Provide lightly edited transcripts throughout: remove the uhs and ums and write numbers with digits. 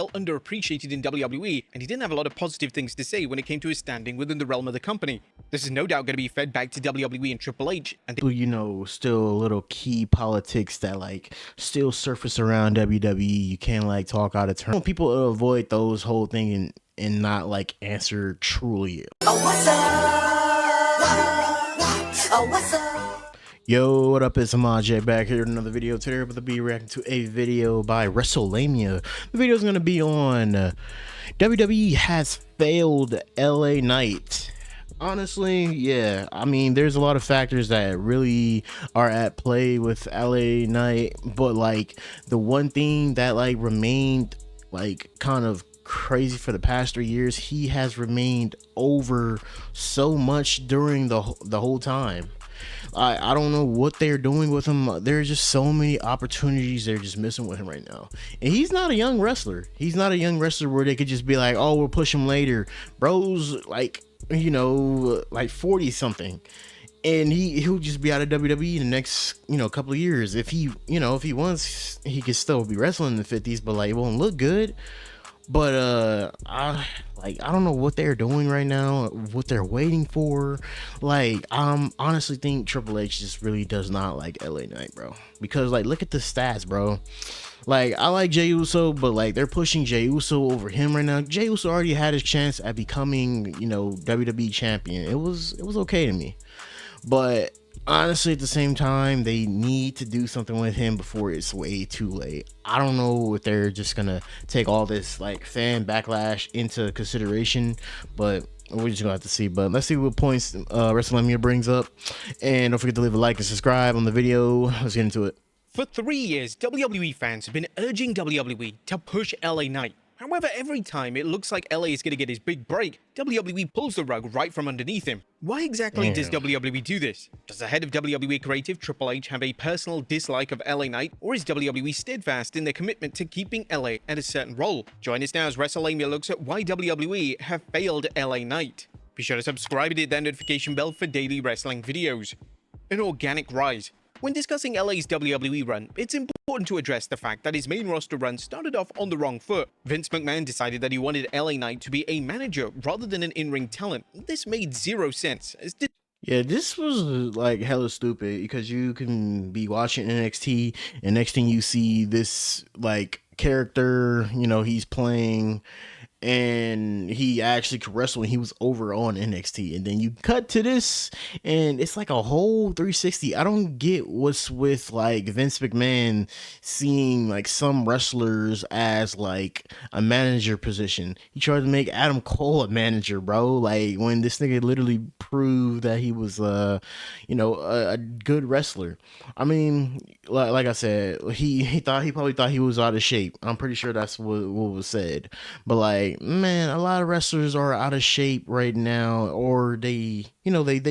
underappreciated in WWE, and he didn't have a lot of positive things to say when it came to his standing within the realm of the company. This is no doubt going to be fed back to WWE and Triple H, and still a little key politics that still surface around WWE. You can't talk out of turn. I want people to avoid those whole thing and not answer truly. Oh, what's up? Oh, what's up? Yo, what up? It's Amaj back here with another video. Today we're going to be reacting to a video by WrestleMania. The video is going to be on WWE has failed LA Knight. Honestly, yeah, I mean, there's a lot of factors that really are at play with LA Knight, but the one thing that remained kind of crazy for the past 3 years, he has remained over so much during the whole time. I don't know what they're doing with him. There's just so many opportunities they're just missing with him right now. And he's not a young wrestler. He's not a young wrestler where they could just be like, oh, we'll push him later. Bro's 40 something. And he'll just be out of WWE in the next, couple of years. If he wants, he could still be wrestling in the 50s, but it won't look good. But I don't know what they're doing right now, what they're waiting for. I honestly think Triple H just really does not like LA Knight, bro. Because look at the stats, bro. I like Jey Uso, but they're pushing Jey Uso over him right now. Jey Uso already had his chance at becoming, WWE champion. It was okay to me. But honestly, at the same time, they need to do something with him before it's way too late. I don't know if they're just gonna take all this fan backlash into consideration, but we're just gonna have to see. But let's see what points WrestleMania brings up, and don't forget to leave a like and subscribe on the video. Let's get into it. For 3 years, WWE fans have been urging WWE to push LA Knight. However, every time it looks like LA is going to get his big break, WWE pulls the rug right from underneath him. Why exactly does WWE do this? Does the head of WWE Creative, Triple H, have a personal dislike of LA Knight, or is WWE steadfast in their commitment to keeping LA at a certain role? Join us now as WrestleMania looks at why WWE have failed LA Knight. Be sure to subscribe and hit that notification bell for daily wrestling videos. An organic rise. When discussing LA's WWE run, it's important to address the fact that his main roster run started off on the wrong foot. Vince McMahon decided that he wanted LA Knight to be a manager rather than an in-ring talent. This made zero sense. Yeah, this was hella stupid because you can be watching NXT and next thing you see this character, he's playing and he actually could wrestle when he was over on NXT, and then you cut to this and it's a whole 360. I don't get what's with Vince McMahon seeing some wrestlers as a manager position. He tried to make Adam Cole a manager, bro, when this nigga literally proved that he was a good wrestler. I mean, like I said, he probably thought he was out of shape. I'm pretty sure that's what was said. But man, a lot of wrestlers are out of shape right now, or they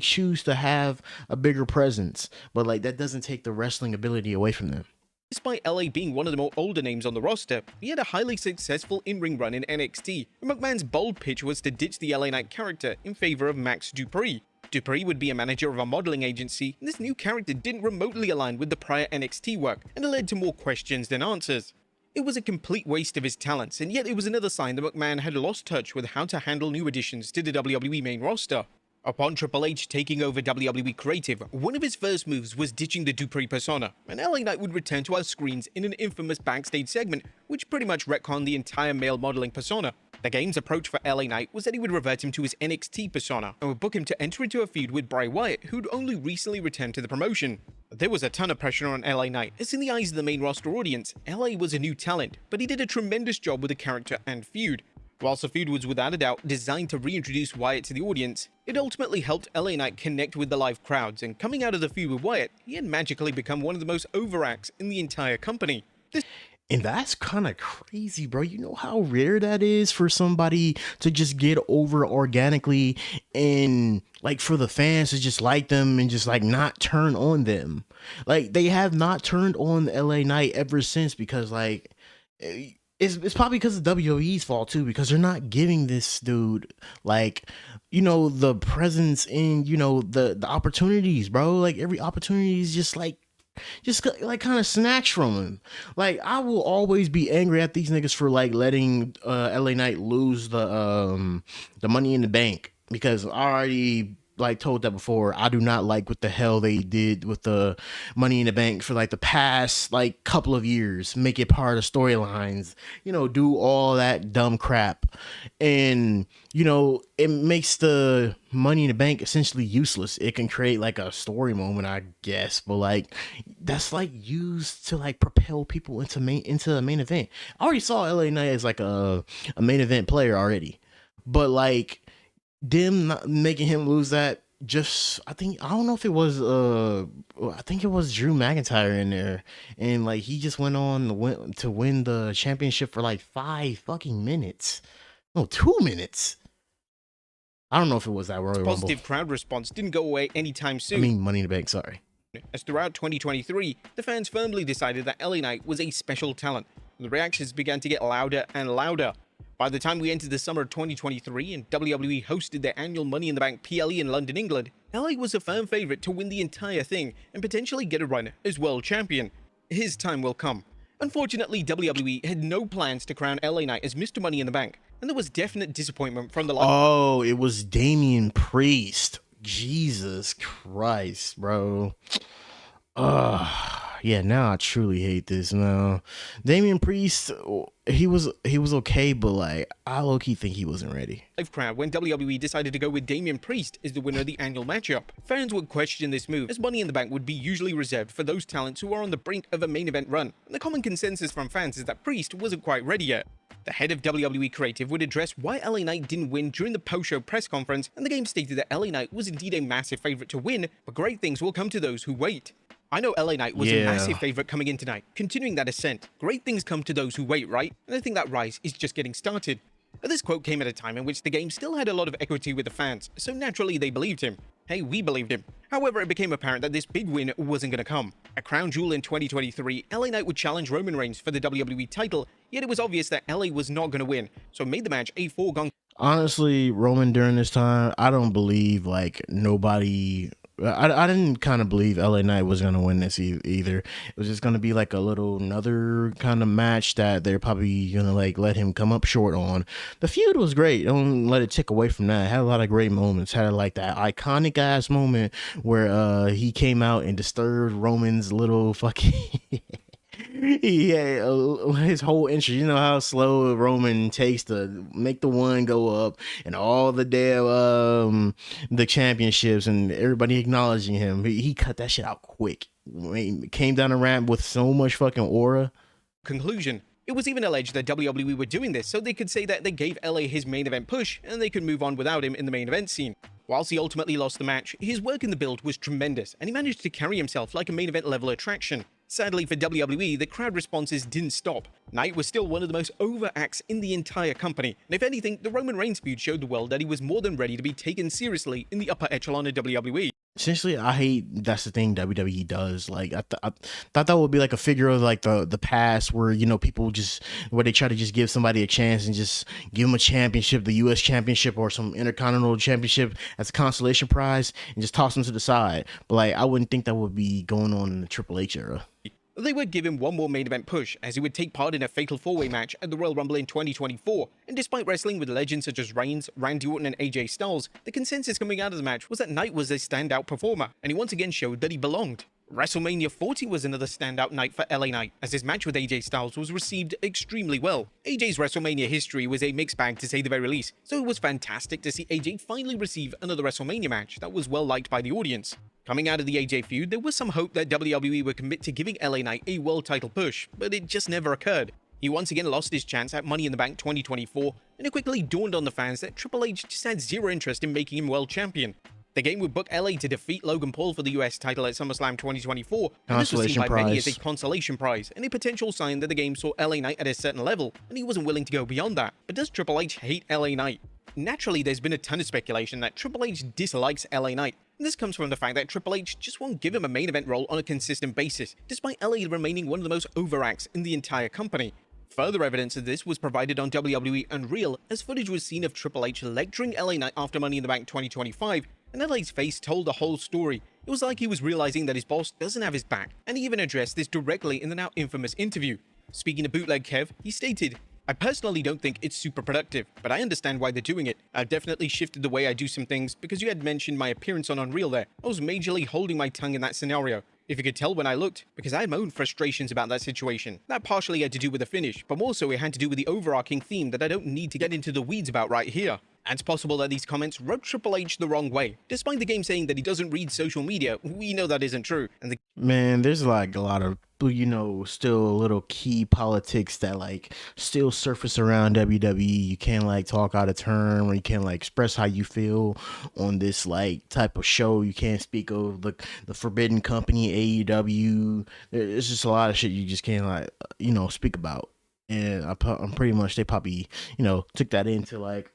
choose to have a bigger presence, but that doesn't take the wrestling ability away from them. Despite LA being one of the more older names on the roster, he had a highly successful in-ring run in NXT, and McMahon's bold pitch was to ditch the LA Knight character in favor of Max Dupree. Dupree would be a manager of a modeling agency, and this new character didn't remotely align with the prior NXT work, and it led to more questions than answers. It was a complete waste of his talents, and yet it was another sign that McMahon had lost touch with how to handle new additions to the WWE main roster. Upon Triple H taking over WWE Creative, one of his first moves was ditching the Dupree persona, and LA Knight would return to our screens in an infamous backstage segment, which pretty much retconned the entire male modeling persona. The game's approach for LA Knight was that he would revert him to his NXT persona, and would book him to enter into a feud with Bray Wyatt, who'd only recently returned to the promotion. There was a ton of pressure on LA Knight, as in the eyes of the main roster audience, LA was a new talent, but he did a tremendous job with the character and feud. Whilst the feud was without a doubt designed to reintroduce Wyatt to the audience, it ultimately helped LA Knight connect with the live crowds, and coming out of the feud with Wyatt, he had magically become one of the most over acts in the entire company. And that's kind of crazy, bro. You know how rare that is for somebody to just get over organically, and for the fans to just like them and just not turn on them. They have not turned on LA Knight ever since, because it's probably because of WWE's fault too, because they're not giving this dude the presence and the opportunities, bro. Every opportunity is just just like kind of snatched from him. Like I will always be angry at these niggas for like letting LA Knight lose the Money in the Bank, because I already like told that before. I do not like what the hell they did with the Money in the Bank for like the past like couple of years. Make it part of storylines, do all that dumb crap, and it makes the Money in the Bank essentially useless. It can create like a story moment, I guess, but like that's like used to like propel people into a main event. I already saw LA Knight as like a main event player already, but like them not making him lose that, just I don't know if it was I think it was Drew McIntyre in there, and like he just went on to win the championship for like 5 fucking minutes. No, 2 minutes. I don't know if it was that Royal Rumble. Positive crowd response didn't go away anytime soon. I mean, Money in the Bank, sorry. As throughout 2023, the fans firmly decided that LA Knight was a special talent. The reactions began to get louder and louder. By the time we entered the summer of 2023 and WWE hosted their annual Money in the Bank PLE in London, England, LA was a firm favourite to win the entire thing and potentially get a run as world champion. His time will come. Unfortunately, WWE had no plans to crown LA Knight as Mr. Money in the Bank, and there was definite disappointment from the Oh, it was Damian Priest. Jesus Christ, bro. Yeah, now I truly hate this now. Damian Priest, he was okay, but like I low-key think he wasn't ready. live crowd when WWE decided to go with Damian Priest as the winner of the annual matchup. Fans would question this move, as Money in the Bank would be usually reserved for those talents who are on the brink of a main event run, and the common consensus from fans is that Priest wasn't quite ready yet. The head of WWE Creative would address why LA Knight didn't win during the post-show press conference, and the game stated that LA Knight was indeed a massive favourite to win, but great things will come to those who wait. I know LA Knight was a massive favourite coming in tonight. Continuing that ascent, great things come to those who wait, right? And I think that rise is just getting started. This quote came at a time in which the game still had a lot of equity with the fans, so naturally they believed him. Hey, we believed him. However, it became apparent that this big win wasn't going to come. A crown jewel in 2023, LA Knight would challenge Roman Reigns for the WWE title, yet it was obvious that LA was not going to win, so made the match a foregone. Honestly, Roman during this time, I don't believe like nobody. I didn't kind of believe LA Knight was going to win this either. It was just going to be like another kind of match that they're probably going to like let him come up short on. The feud was great. Don't let it take away from that. It had a lot of great moments. Had like that iconic ass moment where he came out and disturbed Roman's little fucking yeah, his whole entry. You know how slow Roman takes to make the one go up, and all the damn the championships and everybody acknowledging him. He cut that shit out quick. Came down the ramp with so much fucking aura. Conclusion. It was even alleged that WWE were doing this so they could say that they gave LA his main event push and they could move on without him in the main event scene. Whilst he ultimately lost the match, his work in the build was tremendous and he managed to carry himself like a main event level attraction. Sadly for WWE, the crowd responses didn't stop. Knight was still one of the most over acts in the entire company, and if anything, the Roman Reigns feud showed the world that he was more than ready to be taken seriously in the upper echelon of WWE. Essentially, I hate that's the thing WWE does. Like, I thought that would be like a figure of like the past where, people just, where they try to just give somebody a chance and just give them a championship, the US championship or some intercontinental championship as a consolation prize and just toss them to the side. But like, I wouldn't think that would be going on in the Triple H era. They would give him one more main event push, as he would take part in a fatal four-way match at the Royal Rumble in 2024, and despite wrestling with legends such as Reigns, Randy Orton and AJ Styles, the consensus coming out of the match was that Knight was a standout performer, and he once again showed that he belonged. WrestleMania 40 was another standout night for LA Knight, as his match with AJ Styles was received extremely well. AJ's WrestleMania history was a mixed bag to say the very least, so it was fantastic to see AJ finally receive another WrestleMania match that was well liked by the audience. Coming out of the AJ feud, there was some hope that WWE would commit to giving LA Knight a world title push, but it just never occurred. He once again lost his chance at Money in the Bank 2024, and it quickly dawned on the fans that Triple H just had zero interest in making him world champion. The game would book LA to defeat Logan Paul for the US title at SummerSlam 2024, and this was seen by many as a consolation prize, and a potential sign that the game saw LA Knight at a certain level, and he wasn't willing to go beyond that. But does Triple H hate LA Knight? Naturally, there's been a ton of speculation that Triple H dislikes LA Knight, and this comes from the fact that Triple H just won't give him a main event role on a consistent basis, despite LA remaining one of the most overacts in the entire company. Further evidence of this was provided on WWE Unreal, as footage was seen of Triple H lecturing LA Knight after Money in the Bank 2025, and LA's face told the whole story. It was like he was realizing that his boss doesn't have his back, and he even addressed this directly in the now infamous interview. Speaking of Bootleg Kev, he stated, "I personally don't think it's super productive, but I understand why they're doing it. I've definitely shifted the way I do some things because you had mentioned my appearance on Unreal there. I was majorly holding my tongue in that scenario. If you could tell when I looked, because I had my own frustrations about that situation. That partially had to do with the finish, but more so it had to do with the overarching theme that I don't need to get into the weeds about right here." And it's possible that these comments rubbed Triple H the wrong way. Despite the game saying that he doesn't read social media, we know that isn't true. And Man, there's like a lot of, still little key politics that like still surface around WWE. You can't like talk out of turn, or you can't like express how you feel on this like type of show. You can't speak of the Forbidden Company, AEW. There's just a lot of shit you just can't like speak about. And I'm pretty much, they probably took that into like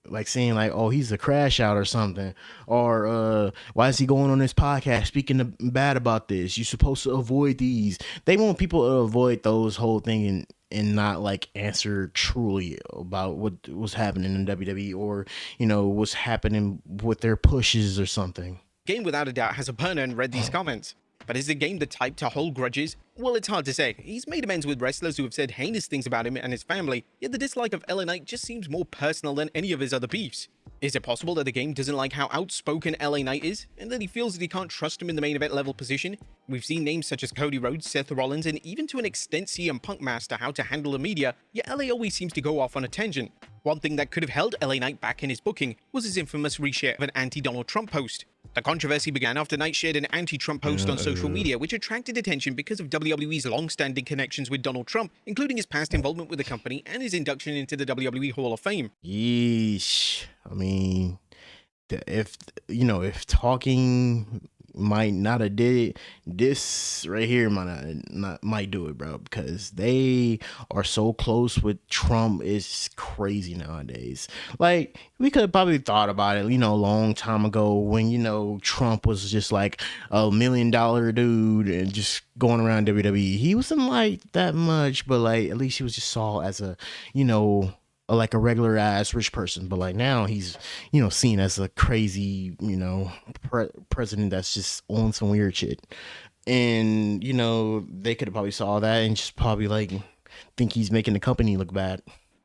like saying like, oh, he's a crash out or something, or why is he going on this podcast speaking bad about this? You're supposed to avoid these. They want people to avoid those whole thing and not like answer truly about what was happening in WWE, or what's happening with their pushes or something. game without a doubt has a burner and read these comments. But is the game the type to hold grudges? Well, it's hard to say. He's made amends with wrestlers who have said heinous things about him and his family, yet the dislike of LA Knight just seems more personal than any of his other beefs. Is it possible that the game doesn't like how outspoken LA Knight is, and that he feels that he can't trust him in the main event level position? We've seen names such as Cody Rhodes, Seth Rollins, and even to an extent CM Punk master how to handle the media, yet LA always seems to go off on a tangent. One thing that could have held LA Knight back in his booking was his infamous reshare of an anti-Donald Trump post. The controversy began after Knight shared an anti-Trump post on social media, which attracted attention because of WWE's long-standing connections with Donald Trump, including his past involvement with the company and his induction into the WWE Hall of Fame. Yeesh. I mean, if talking might not have did it, this right here might do it, bro, because they are so close with Trump. It's crazy nowadays. Like, we could have probably thought about it, a long time ago when Trump was just like $1 million dude and just going around WWE. He wasn't like that much, but like at least he was just saw as a like a regular ass rich person. But like now he's seen as a crazy president that's just on some weird shit. And they could have probably saw that and just probably like think he's making the company look bad.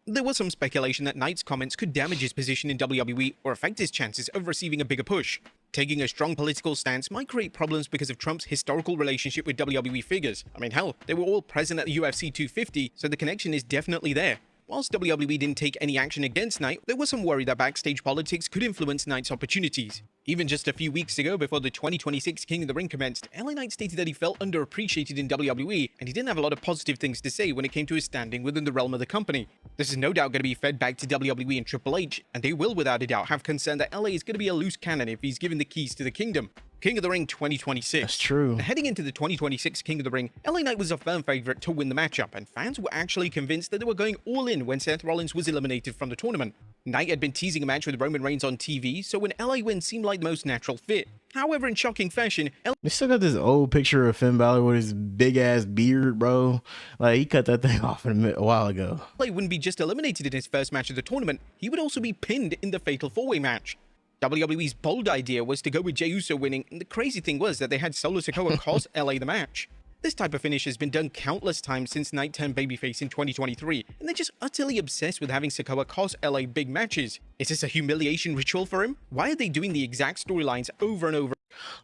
There was some speculation that Knight's comments could damage his position in WWE or affect his chances of receiving a bigger push. Taking a strong political stance might create problems because of Trump's historical relationship with WWE figures. I mean, hell, they were all present at the UFC 250, so the connection is definitely there. Whilst WWE didn't take any action against Knight, there was some worry that backstage politics could influence Knight's opportunities. Even just a few weeks ago, before the 2026 King of the Ring commenced, LA Knight stated that he felt underappreciated in WWE, and he didn't have a lot of positive things to say when it came to his standing within the realm of the company. This is no doubt going to be fed back to WWE and Triple H, and they will without a doubt have concern that LA is going to be a loose cannon if he's given the keys to the kingdom. King of the Ring 2026. That's true. Heading into the 2026 King of the Ring, LA Knight was a firm favorite to win the matchup, and fans were actually convinced that they were going all in when Seth Rollins was eliminated from the tournament. Knight had been teasing a match with Roman Reigns on TV, so when LA win seemed like the most natural fit. However, in shocking fashion, they still got this old picture of Finn Balor with his big ass beard, bro. Like, he cut that thing off a while ago. LA wouldn't be just eliminated in his first match of the tournament, he would also be pinned in the Fatal 4-Way match. WWE's bold idea was to go with Jey Uso winning, and the crazy thing was that they had Solo Sikoa cost LA the match. This type of finish has been done countless times since Knight turned babyface in 2023, and they're just utterly obsessed with having Sikoa cost LA big matches. Is this a humiliation ritual for him? Why are they doing the exact storylines over and over?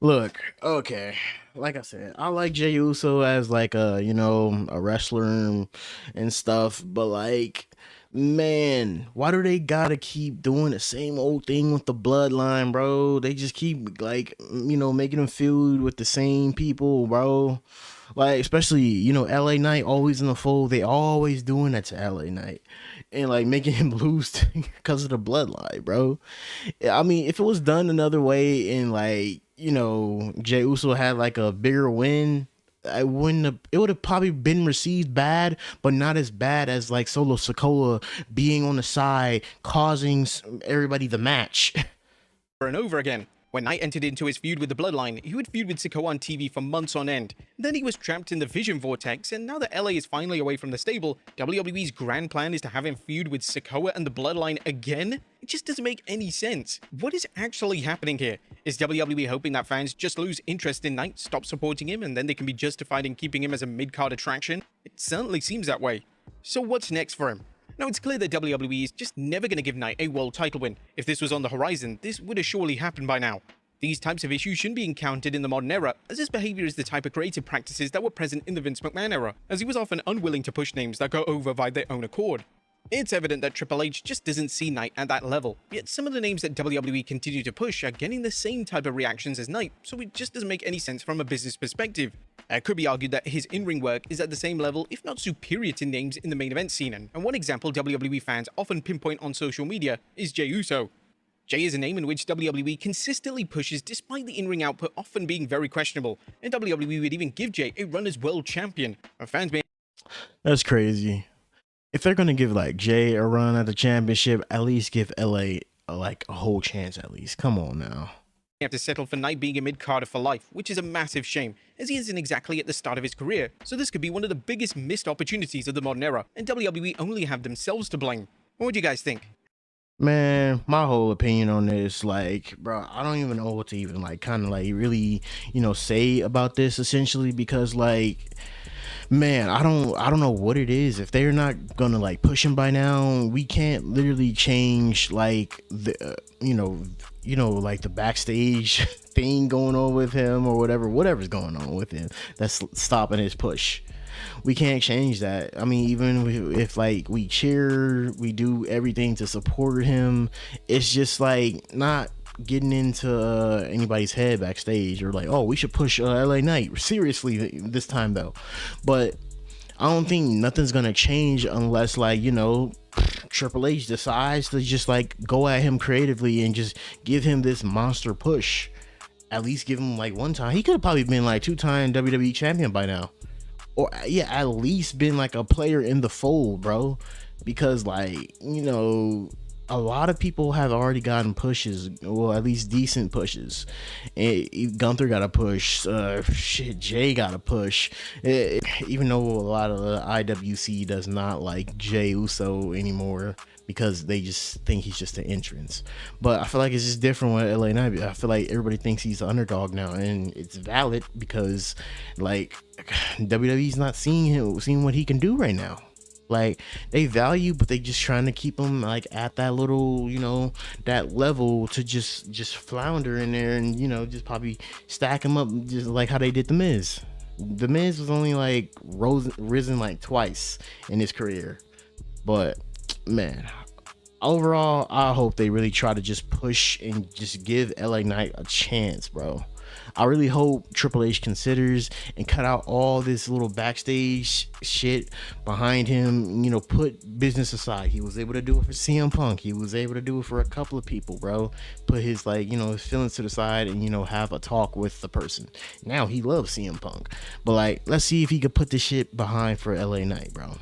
Look, okay, like I said, I like Jey Uso as like a wrestler and stuff, but like, man, why do they gotta keep doing the same old thing with the bloodline, bro? They just keep like making them feud with the same people, bro. Like, especially LA Knight always in the fold. They always doing that to LA Knight and like making him lose because of the bloodline, bro. I mean, if it was done another way and like Jey Uso had like a bigger win, it would have probably been received bad, but not as bad as like Solo Sikoa being on the side causing everybody the match. And over again. When Knight entered into his feud with the Bloodline, he would feud with Sikoa on TV for months on end. Then he was trapped in the Vision Vortex, and now that LA is finally away from the stable, WWE's grand plan is to have him feud with Sikoa and the Bloodline again? It just doesn't make any sense. What is actually happening here? Is WWE hoping that fans just lose interest in Knight, stop supporting him, and then they can be justified in keeping him as a mid-card attraction? It certainly seems that way. So what's next for him? Now, it's clear that WWE is just never going to give Knight a world title win. If this was on the horizon, this would have surely happened by now. These types of issues shouldn't be encountered in the modern era, as his behavior is the type of creative practices that were present in the Vince McMahon era, as he was often unwilling to push names that go over by their own accord. It's evident that Triple H just doesn't see Knight at that level, yet some of the names that WWE continue to push are getting the same type of reactions as Knight, so it just doesn't make any sense from a business perspective. It could be argued that his in-ring work is at the same level, if not superior to names in the main event scene, and one example WWE fans often pinpoint on social media is Jey Uso. Jey is a name in which WWE consistently pushes despite the in-ring output often being very questionable, and WWE would even give Jey a run as world champion. Fans may... That's crazy. If they're gonna give like Jey a run at the championship, at least give LA like a whole chance at least. Come on now. Have to settle for Knight being a mid-carder for life, which is a massive shame, as he isn't exactly at the start of his career, so this could be one of the biggest missed opportunities of the modern era, and WWE only have themselves to blame. What would you guys think? Man, my whole opinion on this, like, bro, I don't even know what to even like kind of like really, say about this essentially, because like, man, I don't know what it is. If they're not gonna like push him by now, we can't literally change like the like the backstage thing going on with him or whatever's going on with him that's stopping his push. We can't change that. I mean, even if like we cheer, we do everything to support him, it's just like not getting into anybody's head backstage or like, oh, we should push LA Knight seriously this time though. But I don't think nothing's gonna change unless like Triple H decides to just like go at him creatively and just give him this monster push. At least give him like one time. He could have probably been like 2-time WWE champion by now, or yeah, at least been like a player in the fold, bro. Because like a lot of people have already gotten pushes, well, at least decent pushes. And Gunther got a push. Jay got a push. Even though a lot of the IWC does not like Jey Uso anymore because they just think he's just an entrance. But I feel like it's just different with LA Knight. I feel like everybody thinks he's the underdog now, and it's valid because like WWE's not seeing what he can do right now. Like they value, but they just trying to keep him like at that little, that level to just flounder in there and just probably stack him up just like how they did the Miz. The Miz was only like risen like twice in his career, but man, overall, I hope they really try to just push and just give LA Knight a chance, bro. I really hope Triple H considers and cut out all this little backstage shit behind him. Put business aside. He was able to do it for CM Punk. He was able to do it for a couple of people, bro. Put his his feelings to the side and have a talk with the person. Now he loves CM Punk, but like, let's see if he could put this shit behind for LA Knight, bro.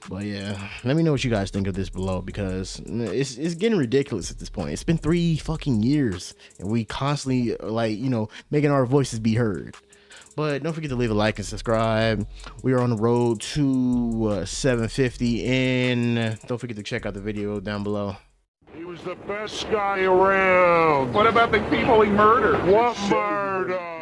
But yeah, let me know what you guys think of this below, because it's getting ridiculous at this point. It's been 3 fucking years and we constantly like making our voices be heard. But don't forget to leave a like and subscribe. We are on the road to 750, and don't forget to check out the video down below. He was the best guy around. What about the people he murdered? What murder?